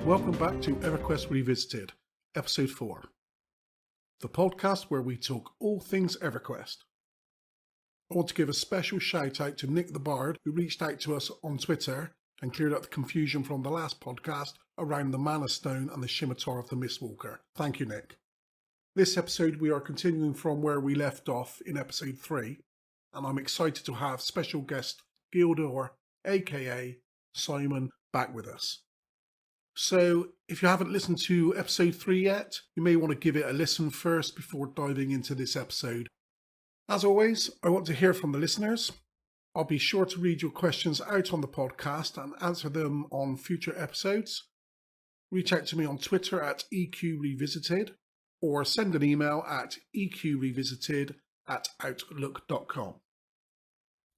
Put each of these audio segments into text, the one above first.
Welcome back to Everquest Revisited, Episode 4, the podcast where we talk all things Everquest. I want to give a special shout out to Nick the Bard, who reached out to us on Twitter and cleared up the confusion from the last podcast around the Mana Stone and the Scimitar of the Mistwalker. Thank you, Nick. This episode we are continuing from where we left off in Episode 3, and I'm excited to have special guest Guildor, aka Simon, back with us. So, if you haven't listened to episode 3 yet, you may want to give it a listen first before diving into this episode. As always, I want to hear from the listeners. I'll be sure to read your questions out on the podcast and answer them on future episodes. Reach out to me on Twitter at EQRevisited or send an email at eqrevisited@outlook.com.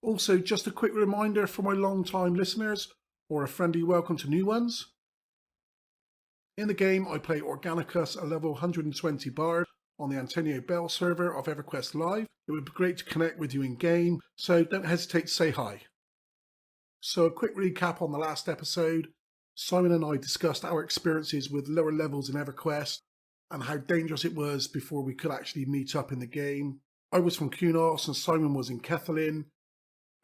Also, just a quick reminder for my long-time listeners, or a friendly welcome to new ones. In the game, I play Organicus, a level 120 bard, on the Antonio Bell server of Everquest Live. It would be great to connect with you in game, so don't hesitate to say hi. So a quick recap on the last episode. Simon and I discussed our experiences with lower levels in Everquest and how dangerous it was before we could actually meet up in the game. I was from Kunos and Simon was in Kethelin,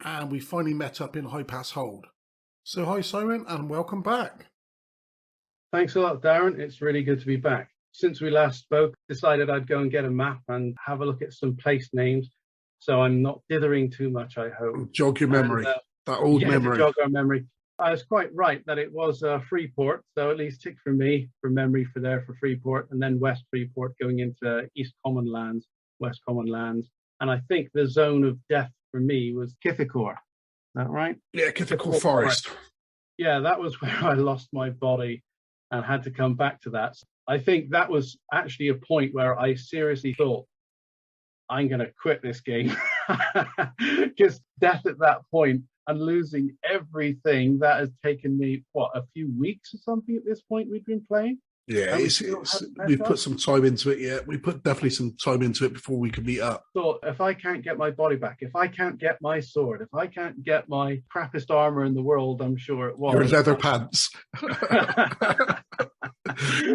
and we finally met up in High Pass Hold. So hi Simon, and welcome back. Thanks a lot, Darren. It's really good to be back. Since we last spoke, decided I'd go and get a map and have a look at some place names, so I'm not dithering too much, I hope. Jog your memory, that old memory. Jog our memory. I was quite right that it was Freeport, so at least tick for me for memory for Freeport, and then West Freeport going into East Common Lands, West Common Lands, and I think the zone of death for me was Kithikor. Is that right? Yeah, Kithikor Forest. Yeah, that was where I lost my body and had to come back to that. I think that was actually a point where I seriously thought, I'm going to quit this game. Because death at that point and losing everything, that has taken me, a few weeks or something at this point we've been playing? Yeah, we've put some time into it, yeah. We put definitely some time into it before we could meet up. So if I can't get my body back, if I can't get my sword, if I can't get my crappiest armor in the world, I'm sure it was. Your leather pants.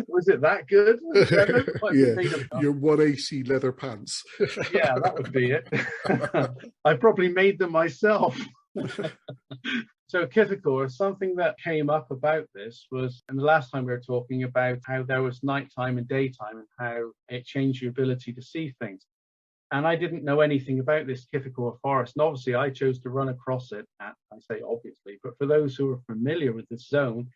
Was it that good? Yeah, your 1 AC leather pants. Yeah, that would be it. I probably made them myself. So Kithikor, something that came up about this was, and the last time we were talking about how there was nighttime and daytime and how it changed your ability to see things. And I didn't know anything about this Kithikor forest. And obviously I chose to run across it, I say obviously, but for those who are familiar with this zone,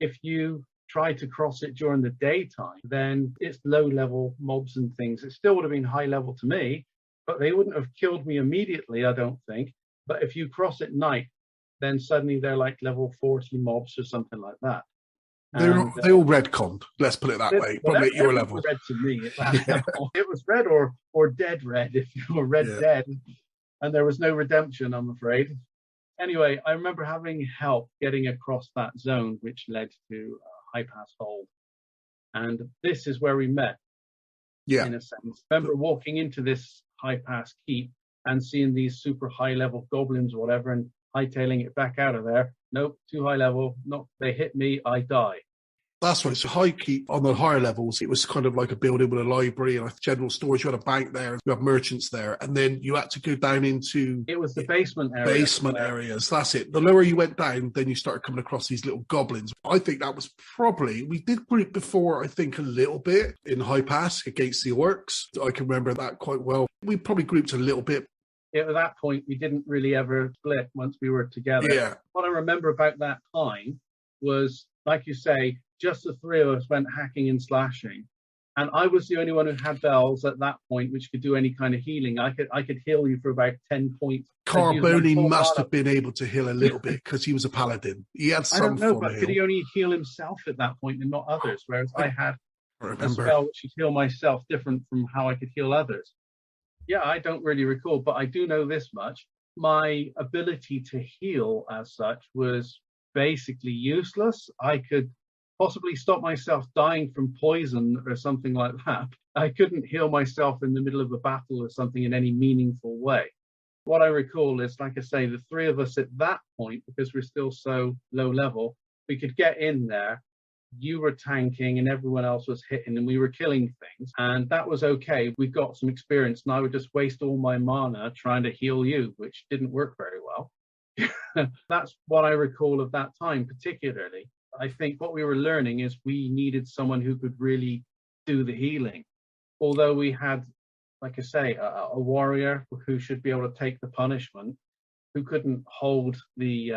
if you try to cross it during the daytime, then it's low-level mobs and things. It still would have been high level to me, but they wouldn't have killed me immediately, I don't think. But if you cross at night, then suddenly they're like level 40 mobs or something like that. They're all redconned, let's put it that way, probably at your level. Red to me at that level. It was red or dead red, if you were dead. And there was no redemption, I'm afraid. Anyway, I remember having help getting across that zone, which led to High Pass Hold. And this is where we met, in a sense. I remember walking into this High Pass keep and seeing these super high level goblins or whatever and hightailing it back out of there. Nope, too high level. Nope, they hit me, I die. That's right. So high keep on the higher levels, it was kind of like a building with a library and a general storage. You had a bank there, you had merchants there, and then you had to go down into... It was the basement area. Basement areas, that's it. The lower you went down, then you started coming across these little goblins. I think that was probably... We did group before, I think, a little bit in High Pass against the orcs. I can remember that quite well. We probably grouped a little bit. At that point, we didn't really ever split once we were together. Yeah. What I remember about that time was, like you say, just the three of us went hacking and slashing. And I was the only one who had bells at that point, which could do any kind of healing. I could heal you for about 10 points. Carboni must have been able to heal a little bit because he was a paladin. He had some I don't know, form but of could heal. he only heal himself at that point and not others? Whereas I had a spell which could heal myself different from how I could heal others. Yeah, I don't really recall, but I do know this much. My ability to heal as such was basically useless. I could possibly stop myself dying from poison or something like that. I couldn't heal myself in the middle of a battle or something in any meaningful way. What I recall is, like I say, the three of us at that point, because we're still so low level, we could get in there you were tanking and everyone else was hitting and we were killing things. And that was okay. We got some experience and I would just waste all my mana trying to heal you, which didn't work very well. That's what I recall of that time particularly. I think what we were learning is we needed someone who could really do the healing. Although we had, like I say, a warrior who should be able to take the punishment, who couldn't hold the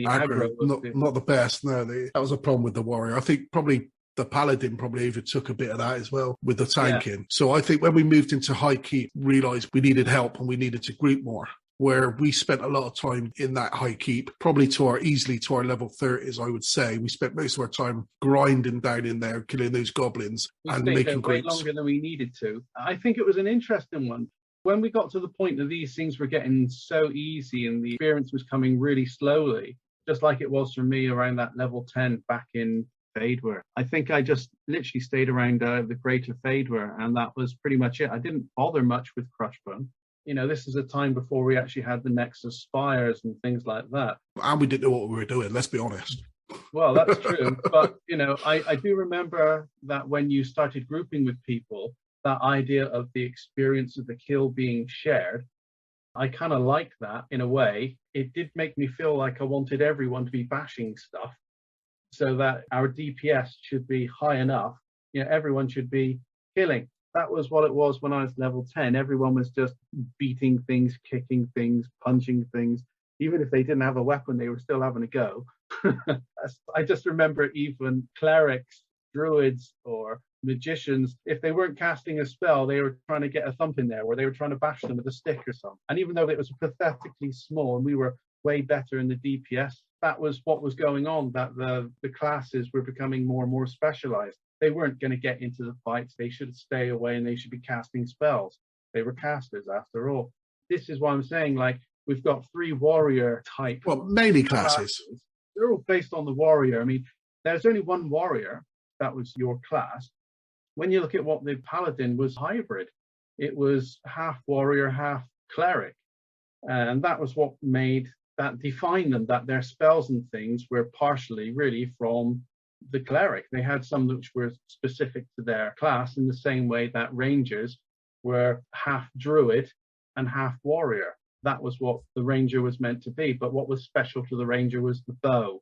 aggro. Not the best. No, that was a problem with the warrior. I think probably the paladin probably even took a bit of that as well with the tanking. Yeah. So I think when we moved into high keep, realised we needed help and we needed to group more. Where we spent a lot of time in that high keep, probably easily to our level 30s, I would say. We spent most of our time grinding down in there, killing those goblins and making way longer than we needed to. I think it was an interesting one. When we got to the point that these things were getting so easy and the experience was coming really slowly, just like it was for me around that level 10 back in Fadeware. I think I just literally stayed around the Greater Fadeware, and that was pretty much it. I didn't bother much with Crushbone. You know, this is a time before we actually had the Nexus Spires and things like that. And we didn't know what we were doing, let's be honest. Well, that's true. But, you know, I do remember that when you started grouping with people, that idea of the experience of the kill being shared, I kind of liked that in a way. It did make me feel like I wanted everyone to be bashing stuff so that our DPS should be high enough. You know, everyone should be killing. That was what it was when I was level 10. Everyone was just beating things, kicking things, punching things. Even if they didn't have a weapon, they were still having a go. I just remember even clerics, druids, or magicians, if they weren't casting a spell, they were trying to get a thump in there, or they were trying to bash them with a stick or something. And even though it was pathetically small and we were way better in the DPS, that was what was going on, that the classes were becoming more and more specialized. They weren't going to get into the fights. They should stay away and they should be casting spells. They were casters after all. This is what I'm saying, like, we've got 3 warrior type. Well, mainly classes. They're all based on the warrior. I mean, there's only one warrior. That was your class. When you look at what the paladin was, hybrid. It was half warrior, half cleric. And that was what defined them, that their spells and things were partially really from the cleric. They had some which were specific to their class, in the same way that rangers were half druid and half warrior. That was what the ranger was meant to be. But what was special to the ranger was the bow,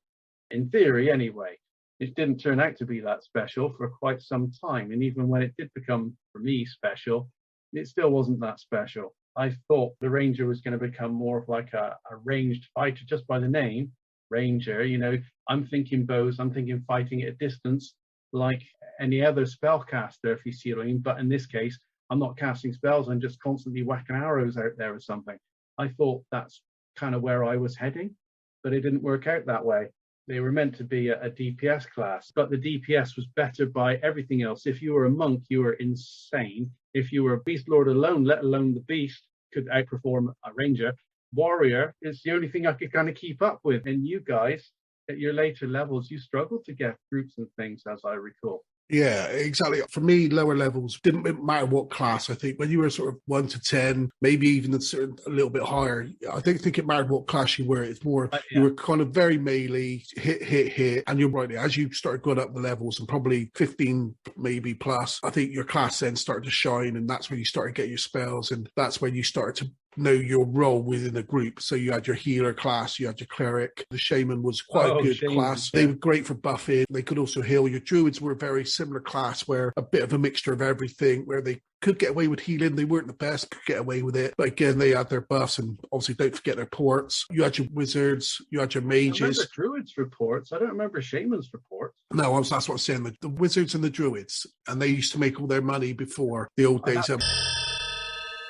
in theory anyway. It didn't turn out to be that special for quite some time. And even when it did become, for me, special, it still wasn't that special. I thought the ranger was going to become more of like a ranged fighter just by the name, ranger. You know, I'm thinking bows, I'm thinking fighting at a distance like any other spellcaster, if you see what I mean. But in this case, I'm not casting spells, I'm just constantly whacking arrows out there or something. I thought that's kind of where I was heading, but it didn't work out that way. They were meant to be a DPS class, but the DPS was better by everything else. If you were a monk, you were insane. If you were a beast lord alone, let alone the beast, could outperform a ranger. Warrior is the only thing I could kind of keep up with. And you guys, at your later levels, you struggled to get groups and things, as I recall. Yeah, exactly. For me, lower levels didn't matter what class. I think when you were sort of 1 to 10, maybe even a little bit higher, I don't think it mattered what class you were. It's more you were kind of very melee, hit, and you're right. As you started going up the levels, and probably 15 maybe plus, I think your class then started to shine, and that's when you started getting your spells, and that's when you started to know your role within a group. So you had your healer class, you had your cleric. The shaman was quite a good class. Yeah. They were great for buffing. They could also heal. Your druids were a very similar class, where a bit of a mixture of everything, where they could get away with healing. They weren't the best, could get away with it. But again, they had their buffs, and obviously don't forget their ports. You had your wizards, you had your mages. I remember druids' reports. I don't remember shamans' reports. No, that's what I'm saying. The wizards and the druids, and they used to make all their money before the old days of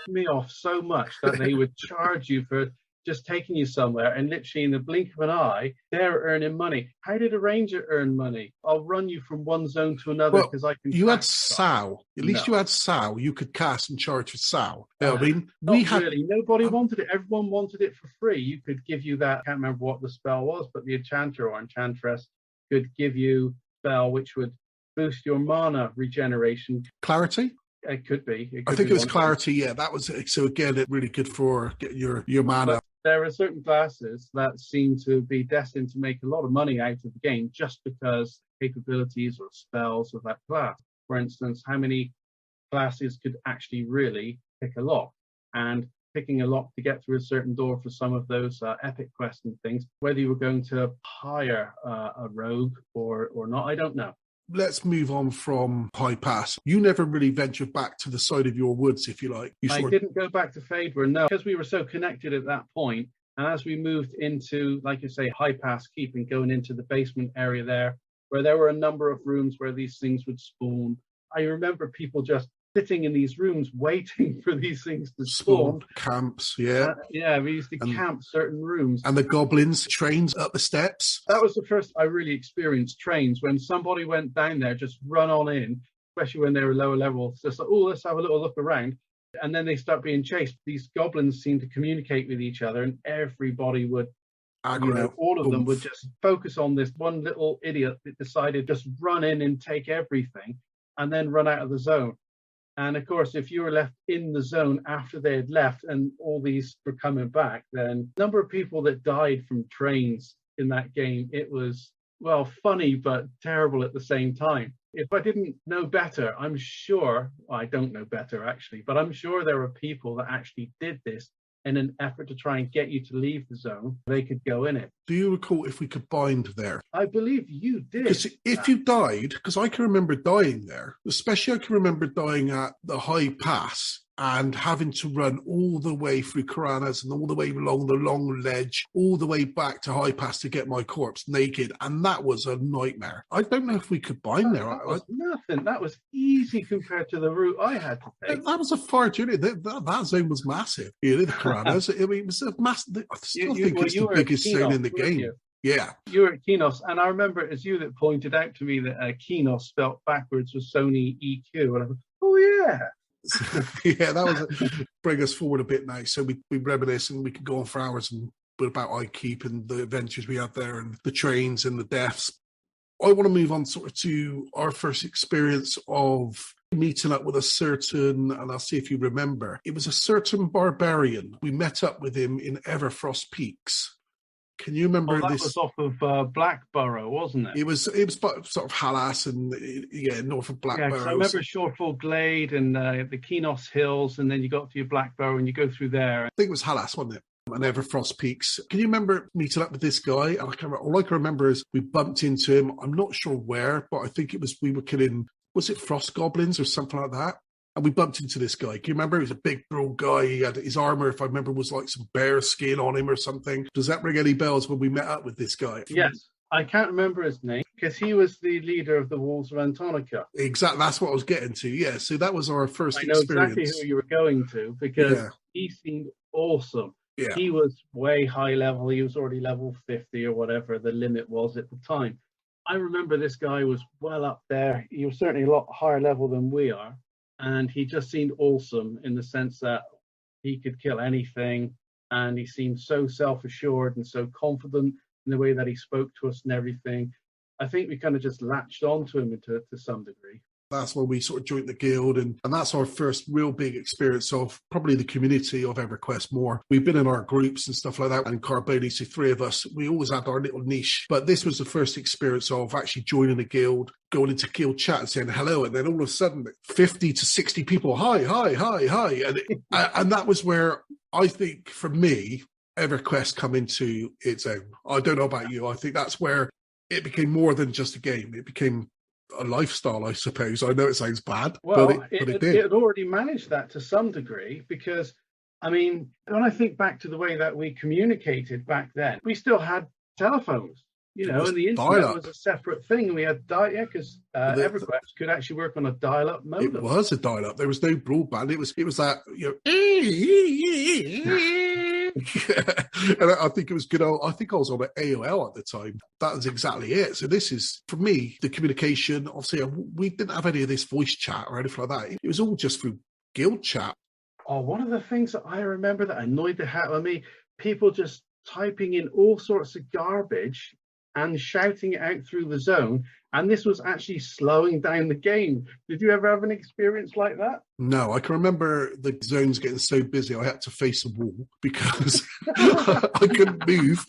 me off so much that they would charge you for just taking you somewhere, and literally in the blink of an eye they're earning money. How did a ranger earn money? I'll run you from one zone to another because I can. You had Sow. At least you had Sow. You could cast and charge for Sow. I mean, really. Nobody wanted it. Everyone wanted it for free. You could give you that. I can't remember what the spell was, but the enchanter or enchantress could give you a spell which would boost your mana regeneration. Clarity. It could be. I think it was clarity. Yeah, that was so. Again, it really good for getting your mana. There are certain classes that seem to be destined to make a lot of money out of the game just because capabilities or spells of that class. For instance, how many classes could actually really pick a lock? And picking a lock to get through a certain door for some of those epic quests and things, whether you were going to hire a rogue or not, I don't know. Let's move on from High Pass. You never really ventured back to the side of your woods, if you like. I didn't go back to Fadeburn, no, because we were so connected at that point. And as we moved into, like you say, High Pass Keep and going into the basement area there, where there were a number of rooms where these things would spawn, I remember people just sitting in these rooms waiting for these things to spawn. Camps, yeah. Yeah, we used to camp certain rooms. And the goblins, trains up the steps. That was the first I really experienced trains, when somebody went down there, just run on in, especially when they were lower levels, just like, oh, let's have a little look around. And then they start being chased. These goblins seem to communicate with each other, and everybody would, all of them would just focus on this one little idiot that decided just run in and take everything and then run out of the zone. And of course, if you were left in the zone after they had left and all these were coming back, then the number of people that died from trains in that game, it was, well, funny, but terrible at the same time. If I didn't know better, I'm sure, well, I don't know better actually, but I'm sure there were people that actually did this in an effort to try and get you to leave the zone. They could go in it. Do you recall if we could bind there? I believe you did. Because if you died, because I can remember dying there, especially I can remember dying at the High Pass and having to run all the way through Karanas and all the way along the long ledge, all the way back to High Pass to get my corpse naked. And that was a nightmare. I don't know if we could bind there. That was nothing. That was easy compared to the route I had to take. That was a far journey. That zone was massive. The Karanas, I mean, it was a massive. I still think it's the biggest zone in the game. You? Yeah. You were at Kinos, and I remember it was you that pointed out to me that Kinos spelt backwards was Sony EQ. And I thought, oh, yeah. Yeah, that was bring us forward a bit now. So we reminisce and we could go on for hours and about iKeep and the adventures we had there and the trains and the deaths. I want to move on sort of to our first experience of meeting up with a certain, and I'll see if you remember, it was a certain barbarian. We met up with him in Everfrost Peaks. Can you remember that this? Was off of Blackborough, wasn't it? It was sort of Hallas and north of Blackborough. Yeah, I remember Shorefall Glade and the Kinos Hills, and then you got to your Blackborough and you go through there. I think it was Hallas, wasn't it? And Everfrost Peaks. Can you remember meeting up with this guy? And all I can remember is we bumped into him. I'm not sure where, but I think it was we were killing, was it frost goblins or something like that? And we bumped into this guy. Can you remember? He was a big, broad guy. He had his armor, if I remember, was like some bear skin on him or something. Does that ring any bells when we met up with this guy? Yes. I can't remember his name because he was the leader of the Wolves of Antonica. Exactly. That's what I was getting to. Yeah. So that was our first experience. I know exactly who you were going to because he seemed awesome. Yeah. He was way high level. He was already level 50 or whatever the limit was at the time. I remember this guy was well up there. He was certainly a lot higher level than we are. And he just seemed awesome in the sense that he could kill anything. And he seemed so self-assured and so confident in the way that he spoke to us and everything. I think we kind of just latched onto him to some degree. That's when we sort of joined the guild, and that's our first real big experience of probably the community of Everquest more. We've been in our groups and stuff like that, and Carboni, so three of us, we always had our little niche, but this was the first experience of actually joining a guild, going into guild chat and saying hello, and then all of a sudden 50 to 60 people, hi, and that was where I think for me, Everquest come into its own. I don't know about you, I think that's where it became more than just a game. It became a lifestyle, I suppose. I know it sounds bad, well, but it did. It had already managed that to some degree because, I mean, when I think back to the way that we communicated back then, we still had telephones, and the internet was a separate thing. We had because Everquest could actually work on a dial-up modem. It was a dial-up. There was no broadband. It was that, and I think it was good. I think I was on an AOL at the time. That was exactly it. So this is, for me, the communication. Obviously, we didn't have any of this voice chat or anything like that. It was all just through guild chat. Oh, one of the things that I remember that annoyed the heck out of me, people just typing in all sorts of garbage and shouting it out through the zone. And this was actually slowing down the game. Did you ever have an experience like that? No, I can remember the zones getting so busy I had to face a wall because I couldn't move,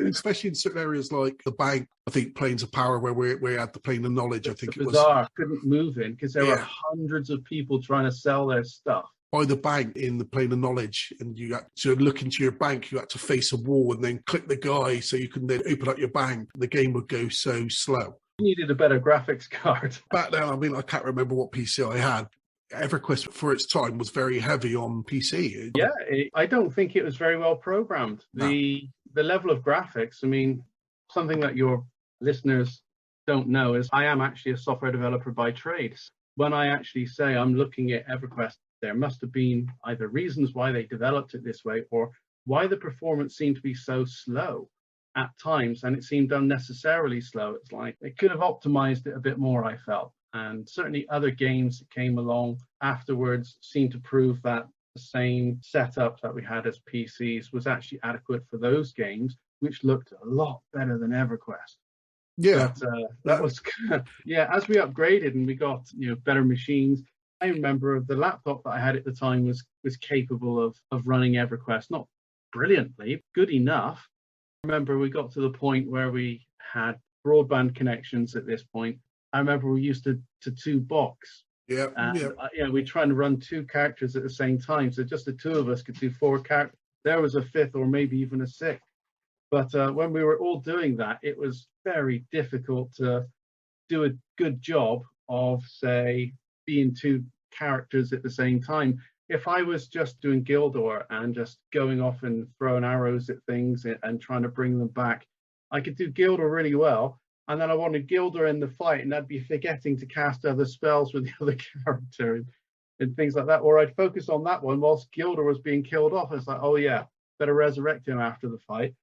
especially in certain areas like the bank. I think Planes of Power, where we had the Plane of Knowledge, I think it was. Bizarre, couldn't move in because there were hundreds of people trying to sell their stuff. By the bank in the Plane of Knowledge, and you had to look into your bank, you had to face a wall and then click the guy so you can then open up your bank. The game would go so slow. You needed a better graphics card. Back then, I mean, I can't remember what PC I had. Everquest for its time was very heavy on PC. Yeah, I don't think it was very well programmed. No. The level of graphics, I mean, something that your listeners don't know is I am actually a software developer by trade. When I actually say I'm looking at Everquest, there must have been either reasons why they developed it this way or why the performance seemed to be so slow at times, and it seemed unnecessarily slow. It's like they could have optimized it a bit more, I felt. And certainly other games that came along afterwards seemed to prove that the same setup that we had as PCs was actually adequate for those games, which looked a lot better than Everquest. Yeah, but, that was as we upgraded and we got better machines. I remember the laptop that I had at the time was capable of running Everquest, not brilliantly, good enough. I remember we got to the point where we had broadband connections at this point. I remember we used to two box. Yeah. We trying to run two characters at the same time. So just the two of us could do four characters. There was a fifth or maybe even a sixth. But when we were all doing that, it was very difficult to do a good job of, say, being two characters at the same time. If I was just doing Guildor and just going off and throwing arrows at things and trying to bring them back, I could do Guildor really well. And then I wanted Guildor in the fight, and I'd be forgetting to cast other spells with the other character and things like that. Or I'd focus on that one whilst Guildor was being killed off. It's like, oh yeah, better resurrect him after the fight.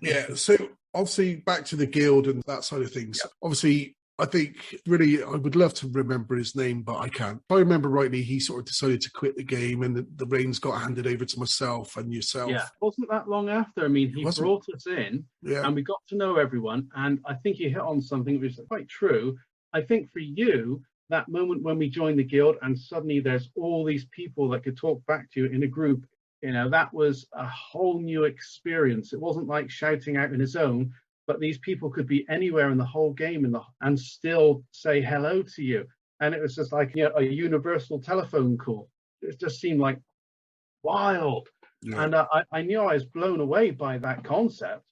Yeah, so obviously back to the guild and that side of things. Yep. Obviously, I think really I would love to remember his name, but I can't. If I remember rightly, he sort of decided to quit the game and the reins got handed over to myself and yourself. Yeah, it wasn't that long after. I mean, he brought us in and we got to know everyone. And I think he hit on something which is quite true. I think for you, that moment when we joined the guild and suddenly there's all these people that could talk back to you in a group, that was a whole new experience. It wasn't like shouting out in his own. But these people could be anywhere in the whole game and still say hello to you. And it was just like a universal telephone call. It just seemed like wild. Yeah. And I knew I was blown away by that concept.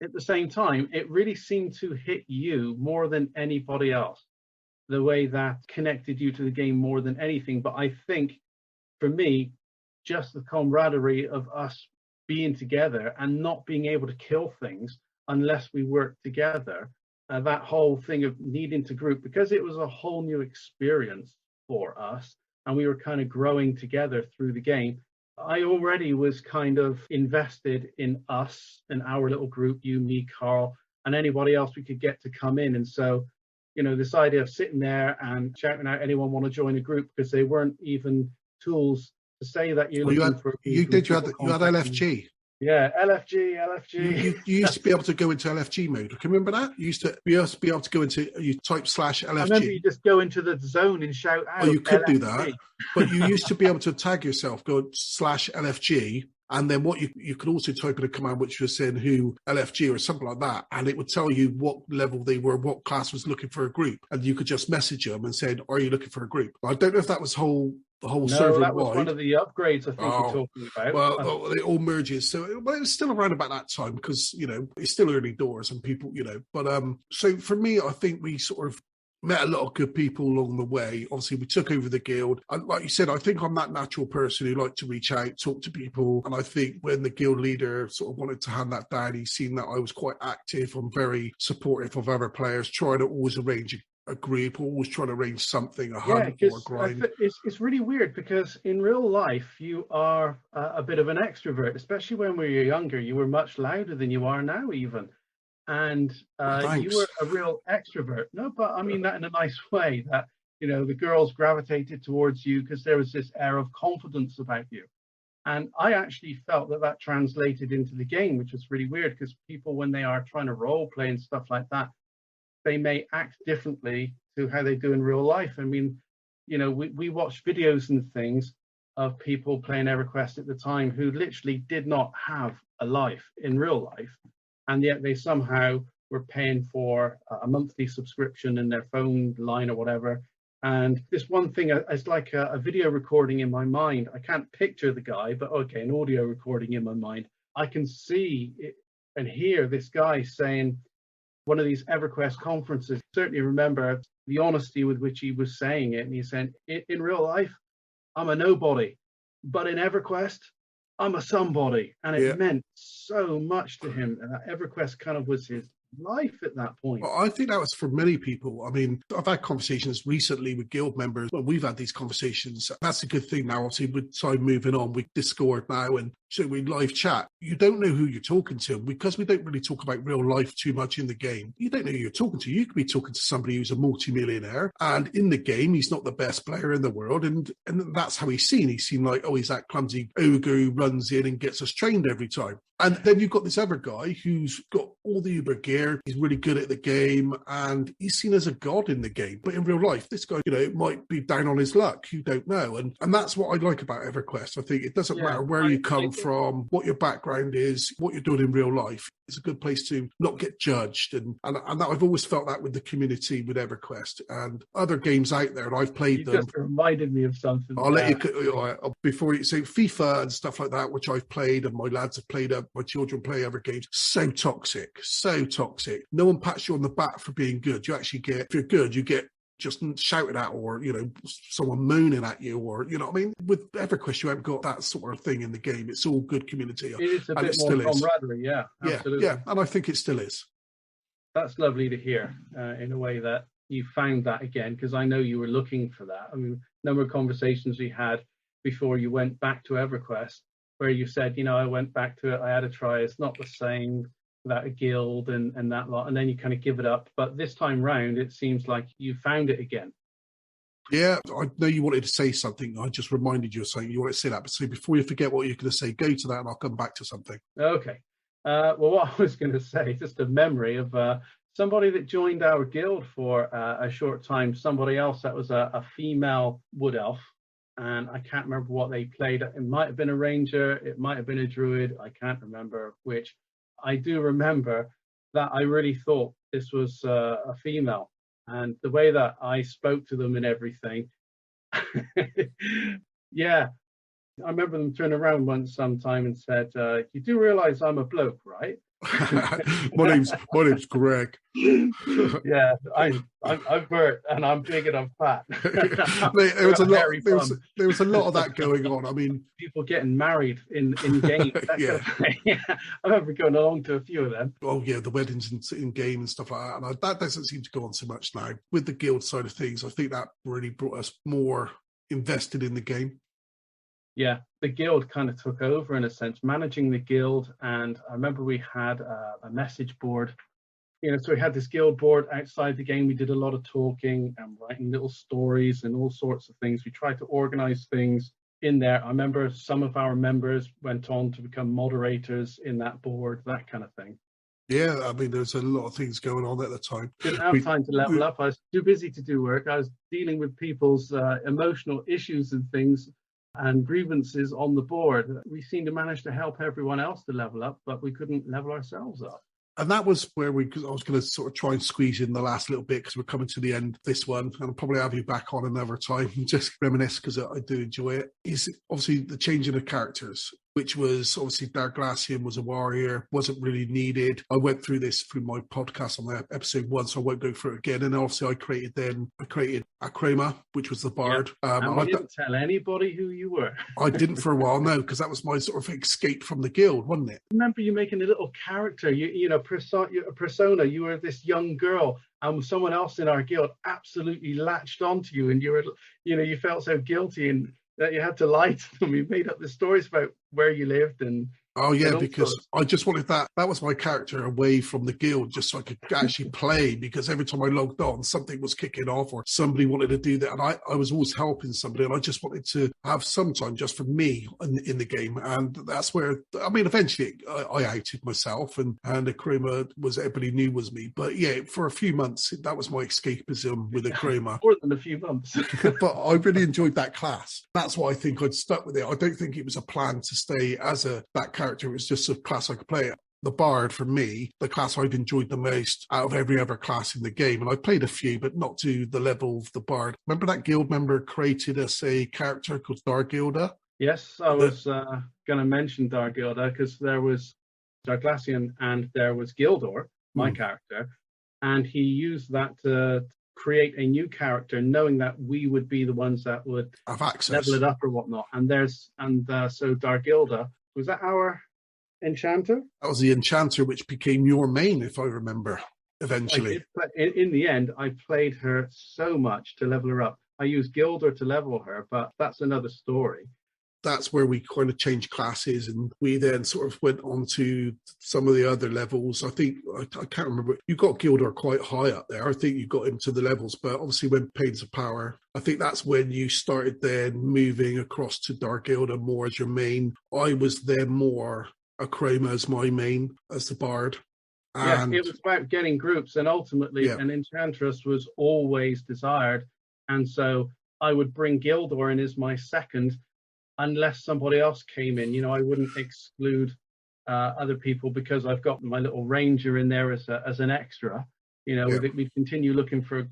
At the same time, it really seemed to hit you more than anybody else. The way that connected you to the game more than anything. But I think, for me, just the camaraderie of us being together and not being able to kill things unless we work together, that whole thing of needing to group, because it was a whole new experience for us and we were kind of growing together through the game. I already was kind of invested in us and our little group, you, me, Carl, and anybody else we could get to come in. And so, this idea of sitting there and shouting out anyone want to join a group because they weren't even tools to say that you're looking for. You had LFG. Yeah, LFG. You used to be able to go into LFG mode. Can you remember that? You used to be able to go into, you type /LFG. I remember you just go into the zone and shout out. Oh, you could LFG. do that. But you used to be able to tag yourself, go /LFG. And then what you could also type in a command which was saying who LFG or something like that. And it would tell you what level they were, what class was looking for a group. And you could just message them and say, are you looking for a group? I don't know if that was the whole server. That was one of the upgrades I think you're talking about. Well, it all merges. So it was still around about that time because, it's still early doors and people, But so for me, I think we sort of met a lot of good people along the way. Obviously, we took over the guild. And like you said, I think I'm that natural person who liked to reach out, talk to people. And I think when the guild leader sort of wanted to hand that down, he's seen that I was quite active. I'm very supportive of other players, trying to always arrange a group, always trying to arrange something, a hunt or a grind. It's really weird because in real life, you are a bit of an extrovert, especially when we were younger. You were much louder than you are now even. And you were a real extrovert. No, but I mean that in a nice way, that, the girls gravitated towards you because there was this air of confidence about you. And I actually felt that that translated into the game, which was really weird, because people, when they are trying to role play and stuff like that, they may act differently to how they do in real life. I mean, we watched videos and things of people playing EverQuest at the time who literally did not have a life in real life, and yet they somehow were paying for a monthly subscription in their phone line or whatever. And this one thing is like a video recording in my mind. I can't picture the guy, but okay, an audio recording in my mind. I can see it and hear this guy saying, one of these EverQuest conferences, certainly remember the honesty with which he was saying it. And he said, in real life, I'm a nobody, but in EverQuest, I'm a somebody. And it meant so much to him. And that EverQuest kind of was his life at that point. Well, I think that was for many people. I mean, I've had conversations recently with guild members. Well, we've had these conversations. That's a good thing now. Obviously, with time moving on, we Discord now, and so we live chat. You don't know who you're talking to, because we don't really talk about real life too much in the game. You don't know who you're talking to. You could be talking to somebody who's a multimillionaire, and in the game, he's not the best player in the world, and that's how he's seen. He's seen like, oh, he's that clumsy ogre who runs in and gets us trained every time. And then you've got this other guy who's got all the Uber gear. He's really good at the game, and he's seen as a god in the game. But in real life, this guy, might be down on his luck. You don't know. And that's what I like about EverQuest. I think it doesn't matter where you come from, what your background is, what you're doing in real life. It's a good place to not get judged. And that I've always felt that with the community with EverQuest and other games out there. And I've played them. Just reminded me of something. I'll let you, before you say FIFA and stuff like that, which I've played and my lads have played up. My children play other games. So toxic. No one pats you on the back for being good. You actually get, if you're good, you get just shouted at, or someone moaning at you, or what I mean. With EverQuest, you haven't got that sort of thing in the game. It's all good community. It's a bit more camaraderie, absolutely. Yeah, and I think it still is. That's lovely to hear. In a way that you found that again, because I know you were looking for that. I mean, a number of conversations we had before you went back to EverQuest, where you said, I went back to it, I had a try, it's not the same, that a guild and that lot, and then you kind of give it up. But this time round, it seems like you found it again. Yeah, I know you wanted to say something. I just reminded you of something. You want to say that, but so before you forget what you're going to say, go to that and I'll come back to something. Okay. Well, what I was going to say, just a memory of somebody that joined our guild for a short time, somebody else that was a female wood elf. And I can't remember what they played. It might have been a ranger. It might have been a druid. I can't remember which. I do remember that I really thought this was a female. And the way that I spoke to them and everything, yeah. I remember them turning around once sometime and said, you do realize I'm a bloke, right? my name's Greg. Yeah, I'm Bert, and I'm big and I'm fat. there was a lot of that going on. I mean, people getting married in games. Yeah. I remember going along to a few of them. Oh yeah, the weddings in game and stuff like that. And that doesn't seem to go on so much now. With the guild side of things, I think that really brought us more invested in the game. Yeah, the guild kind of took over in a sense, managing the guild. And I remember we had a message board, so we had this guild board outside the game. We did a lot of talking and writing little stories and all sorts of things. We tried to organize things in there. I remember some of our members went on to become moderators in that board, that kind of thing. Yeah, I mean, there's a lot of things going on at the time. Didn't have time to level up. I was too busy to do work. I was dealing with people's emotional issues and things and grievances on the board. We seemed to manage to help everyone else to level up, but we couldn't level ourselves up. And that was where I was going to sort of try and squeeze in the last little bit, because we're coming to the end of this one, and I'll probably have you back on another time and just reminisce, because I do enjoy it. Is obviously the changing of characters, which was obviously Darglassian was a warrior, wasn't really needed. I went through this through my podcast on the episode 1, so I won't go through it again. And obviously I created Akroma, which was the bard. Yeah. And I didn't tell anybody who you were. I didn't for a while, no, because that was my sort of escape from the guild, wasn't it? I remember you making a little character, a persona. You were this young girl, and someone else in our guild absolutely latched onto you, and you were, you felt so guilty and that you had to lie to them. You made up the stories about where you lived and Oh yeah, But because also, I just wanted that. That was my character away from the guild, just so I could actually play. Because every time I logged on, something was kicking off, or somebody wanted to do that, and I was always helping somebody, and I just wanted to have some time just for me in the game, and that's where I mean, eventually I outed myself, and Akroma was everybody knew was me. But yeah, for a few months that was my escapism with Akroma. more than a few months. But I really enjoyed that class. That's why I think I'd stuck with it. I don't think it was a plan to stay as that character. It was just a class I could play. The Bard, for me, the class I've enjoyed the most out of every other class in the game. And I played a few, but not to the level of the Bard. Remember that guild member created us a character called Guildor? Yes, I was going to mention Guildor because there was Darglacian and there was Guildor, my character, and he used that to create a new character, knowing that we would be the ones that would have access, level it up or whatnot. So Dargilda, was that our enchanter? That was the enchanter, which became your main, if I remember, eventually. In the end, I played her so much to level her up. I used Guildor to level her, but that's another story. That's where we kind of changed classes, and we then sort of went on to some of the other levels. I think, I can't remember, you got Guildor quite high up there. I think you got him to the levels, but obviously when Pains of Power, I think that's when you started then moving across to Dargilda more as your main. I was then more Akroma as my main, as the Bard. And it was about getting groups, and ultimately an enchantress was always desired. And so I would bring Guildor in as my second, unless somebody else came in. You know, I wouldn't exclude other people because I've got my little ranger in there as an extra. You know, we'd continue looking for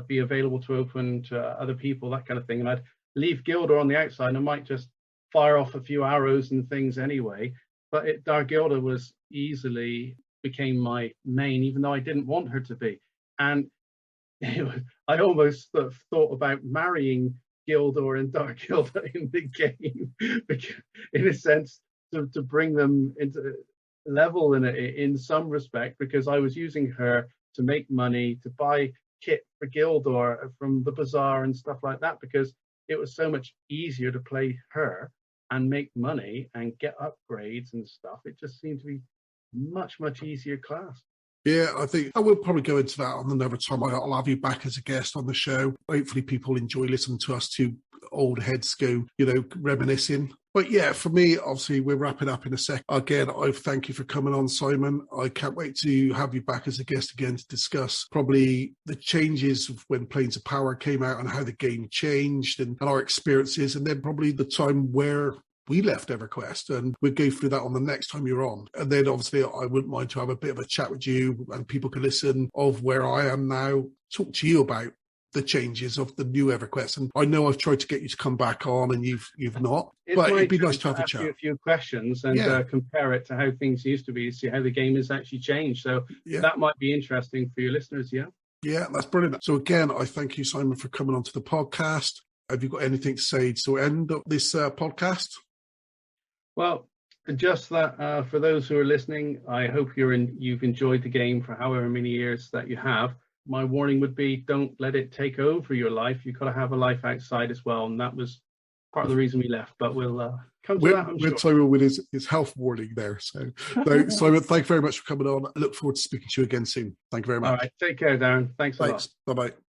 be available to open to other people, that kind of thing. And I'd leave Guildor on the outside, and I might just fire off a few arrows and things anyway. But Dargilda was easily became my main, even though I didn't want her to be. And I almost thought about marrying Guildor and Dargilda in the game, in a sense, to bring them into level in some respect, because I was using her to make money, to buy kit for Guildor from the bazaar and stuff like that, because it was so much easier to play her and make money and get upgrades and stuff. It just seemed to be much easier class. Yeah, I think I will probably go into that on another time. I'll have you back as a guest on the show. Hopefully people enjoy listening to us two old heads go, reminiscing. But yeah, for me, obviously, we're wrapping up in a sec. Again, I thank you for coming on, Simon. I can't wait to have you back as a guest again to discuss probably the changes of when Planes of Power came out and how the game changed and our experiences, and then probably the time where we left Everquest, and we'll go through that on the next time you're on. And then obviously I wouldn't mind to have a bit of a chat with you, and people can listen of where I am now, talk to you about the changes of the new Everquest. And I know I've tried to get you to come back on, and you've not, but it'd be nice to have a chat. You a few questions and compare it to how things used to be, see how the game has actually changed. So that might be interesting for your listeners. Yeah, that's brilliant. So again, I thank you, Simon, for coming onto the podcast. Have you got anything to say to end up this podcast? Well, just that for those who are listening, I hope you've enjoyed the game for however many years that you have. My warning would be, don't let it take over your life. You've got to have a life outside as well, and that was part of the reason we left. But we'll come to that, I'm sure. Simon with his health warning there. So, Simon, thank you very much for coming on. I look forward to speaking to you again soon. Thank you very much. All right, take care, Darren. Thanks a lot. Bye-bye.